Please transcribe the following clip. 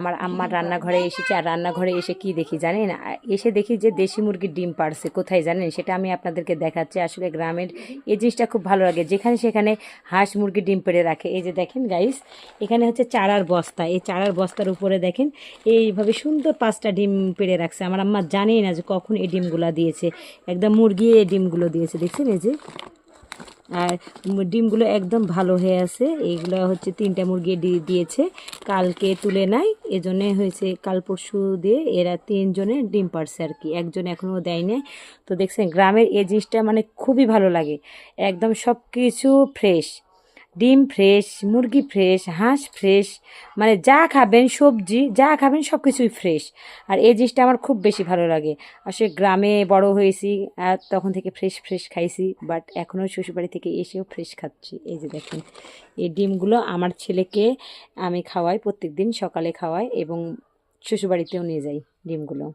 আমার আম্মার রান্নাঘরে এসেছি, আর রান্নাঘরে এসে কি দেখি জানেন? এসে দেখি যে দেশি মুরগির ডিম পাড়ছে। কোথায় জানেন? সেটা আমি আপনাদেরকে দেখাচ্ছি। আসলে গ্রামের এই জিনিসটা খুব ভালো লাগে, যেখানে সেখানে হাঁস মুরগির ডিম পেড়ে রাখে। এই যে দেখেন গাইস, এখানে হচ্ছে চারার বস্তা, এই চারার বস্তার উপরে দেখেন এইভাবে সুন্দর 5টা ডিম পেড়ে রাখছে। আমার আম্মা জানেই না যে কখন এই ডিমগুলো দিয়েছে, একদম মুরগি এই ডিমগুলো দিয়েছে। দেখছেন এই যে, আর ডিমগুলো একদম ভালো হয়ে আছে। এইগুলো হচ্ছে 3টা মুরগি দিয়েছে, কালকে তুলে নাই, এজন্যে হয়েছে কাল পরশু দিয়ে এরা 3জনে ডিম পারছে আর কি, একজন এখনও দেয় নাই। তো দেখছেন গ্রামের এই জিনিসটা মানে খুবই ভালো লাগে, একদম সব কিছু ফ্রেশ, ডিম ফ্রেশ, মুরগি ফ্রেশ, হাঁস ফ্রেশ, মানে যা খাবেন সবজি যা খাবেন সব কিছুই ফ্রেশ। আর এই জিনিসটা আমার খুব বেশি ভালো লাগে। আসলে গ্রামে বড় হয়েছি আর তখন থেকে ফ্রেশ ফ্রেশ খাইছি, বাট এখনও শ্বশুরবাড়ি থেকে এসেও ফ্রেশ খাচ্ছি। এই যে দেখেন, এই ডিমগুলো আমার ছেলেকে আমি খাওয়াই, প্রত্যেক দিন সকালে খাওয়াই এবং শ্বশুরবাড়িতেও নিয়ে যাই ডিমগুলো।